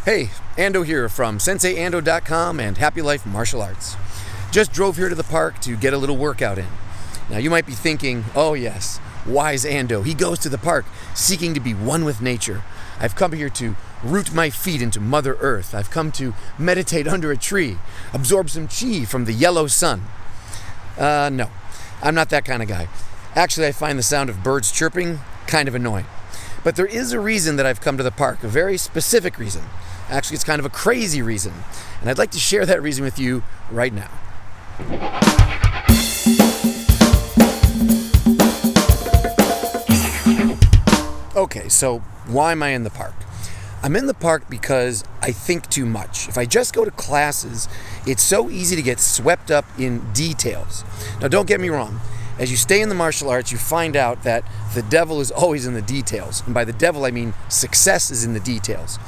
Hey, Ando here from SenseiAndo.com and Happy Life Martial Arts. Just drove here to the park to get a little workout in. Now you might be thinking, oh yes, wise Ando. He goes to the park seeking to be one with nature. I've come here to root my feet into Mother Earth. I've come to meditate under a tree, absorb some chi from the yellow sun. No, I'm not that kind of guy. Actually, I find the sound of birds chirping kind of annoying. But there is a reason that I've come to the park, a very specific reason. Actually, it's kind of a crazy reason, and I'd like to share that reason with you right now. Okay, so why am I in the park? I'm in the park because I think too much. If I just go to classes, it's so easy to get swept up in details. Now, don't get me wrong. As you stay in the martial arts, you find out that the devil is always in the details. And by the devil, I mean success is in the details.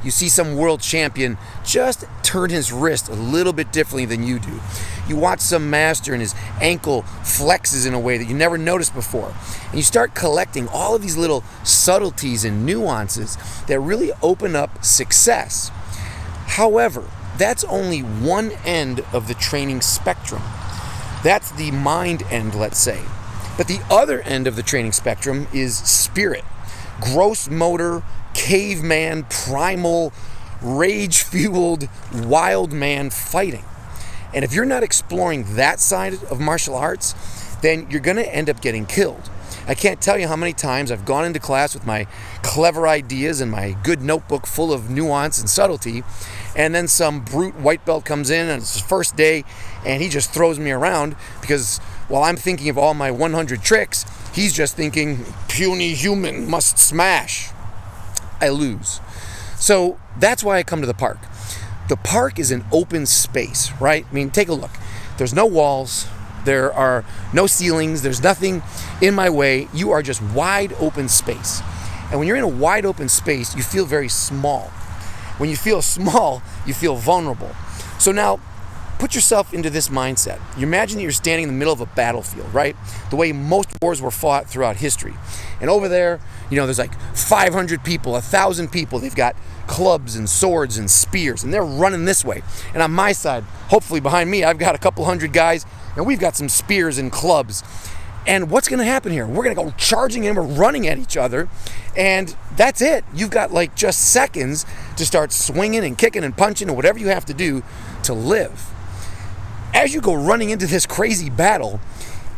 You see some world champion just turn his wrist a little bit differently than you do. You watch some master and his ankle flexes in a way that you never noticed before. And you start collecting all of these little subtleties and nuances that really open up success. However, that's only one end of the training spectrum. That's the mind end, let's say. But the other end of the training spectrum is spirit. Gross motor, caveman, primal, rage-fueled, wild man fighting. And if you're not exploring that side of martial arts, then you're going to end up getting killed. I can't tell you how many times I've gone into class with my clever ideas and my good notebook full of nuance and subtlety, and then some brute white belt comes in and it's his first day and he just throws me around because while I'm thinking of all my 100 tricks, he's just thinking, puny human must smash. I lose. So that's why I come to the park. The park is an open space, right? I mean, take a look. There's no walls. There are no ceilings. There's nothing in my way. You are just wide open space. And when you're in a wide open space, you feel very small. When you feel small, you feel vulnerable. So now, put yourself into this mindset. You imagine that you're standing in the middle of a battlefield, right? The way most wars were fought throughout history. And over there, there's like 500 people, 1,000 people. They've got clubs and swords and spears, and they're running this way. And on my side, hopefully behind me, I've got a couple hundred guys, and we've got some spears and clubs. And what's going to happen here? We're going to go charging in, we're running at each other, and that's it. You've got like just seconds to start swinging and kicking and punching or whatever you have to do to live. As you go running into this crazy battle,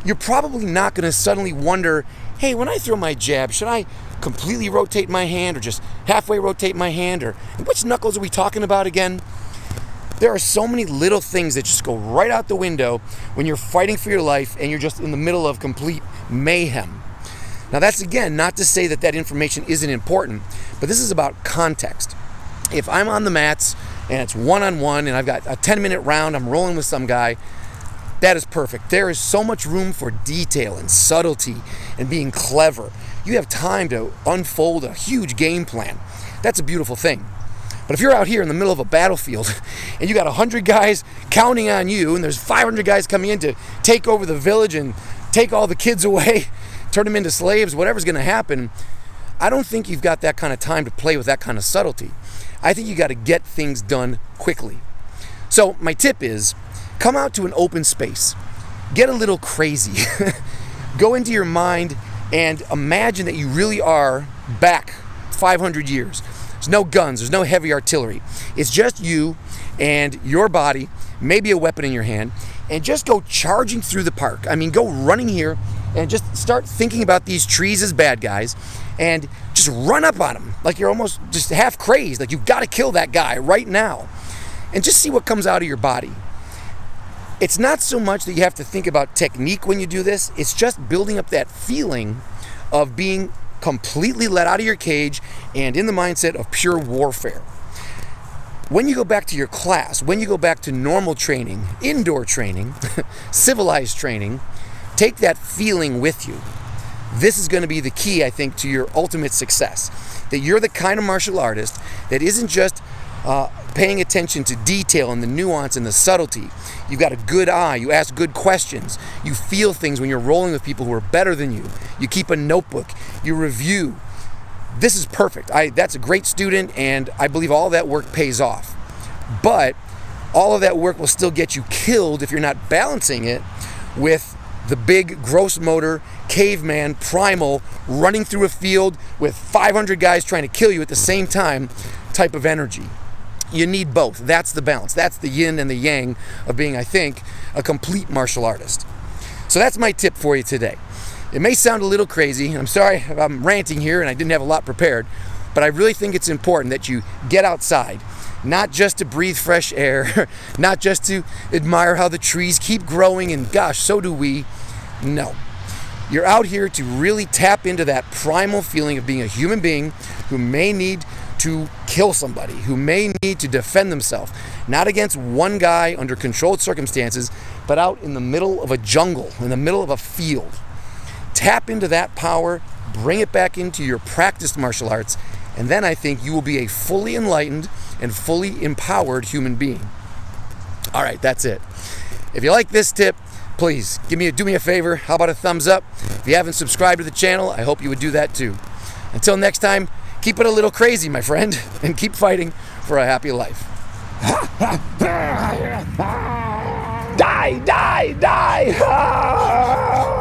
you're probably not going to suddenly wonder, hey, when I throw my jab, should I completely rotate my hand or just halfway rotate my hand? Or which knuckles are we talking about again? There are so many little things that just go right out the window when you're fighting for your life and you're just in the middle of complete mayhem. Now that's, again, not to say that information isn't important, but this is about context. If I'm on the mats and it's one-on-one and I've got a 10-minute round, I'm rolling with some guy, that is perfect. There is so much room for detail and subtlety and being clever. You have time to unfold a huge game plan. That's a beautiful thing. But if you're out here in the middle of a battlefield and you got 100 guys counting on you and there's 500 guys coming in to take over the village and take all the kids away, turn them into slaves, whatever's going to happen, I don't think you've got that kind of time to play with that kind of subtlety. I think you got to get things done quickly. So my tip is, come out to an open space. Get a little crazy. Go into your mind and imagine that you really are back 500 years. There's no guns, there's no heavy artillery. It's just you and your body, maybe a weapon in your hand, and just go charging through the park. I mean, go running here and just start thinking about these trees as bad guys and just run up on them like you're almost just half crazed, like you've got to kill that guy right now. And just see what comes out of your body. It's not so much that you have to think about technique when you do this, it's just building up that feeling of being completely let out of your cage and in the mindset of pure warfare. When you go back to your class, when you go back to normal training, indoor training, civilized training, take that feeling with you. This is going to be the key, I think, to your ultimate success. That you're the kind of martial artist that isn't just paying attention to detail and the nuance and the subtlety. You've got a good eye. You ask good questions. You feel things when you're rolling with people who are better than you. You keep a notebook. You review. this is perfect. That's a great student, and I believe all that work pays off. But all of that work will still get you killed if you're not balancing it with the big gross motor, caveman, primal, running through a field with 500 guys trying to kill you at the same time type of energy. You need both. That's the balance. That's the yin and the yang of being, I think, a complete martial artist. So that's my tip for you today. It may sound a little crazy, and I'm sorry if I'm ranting here and I didn't have a lot prepared, but I really think it's important that you get outside, not just to breathe fresh air, not just to admire how the trees keep growing, and gosh, so do we. No. You're out here to really tap into that primal feeling of being a human being who may need to kill somebody, who may need to defend themselves, not against one guy under controlled circumstances, but out in the middle of a jungle, in the middle of a field. Tap into that power, bring it back into your practiced martial arts, and then I think you will be a fully enlightened and fully empowered human being. All right, that's it. If you like this tip, please do me a favor. How about a thumbs up? If you haven't subscribed to the channel, I hope you would do that too. Until next time, keep it a little crazy, my friend, and keep fighting for a happy life. Die, die, die!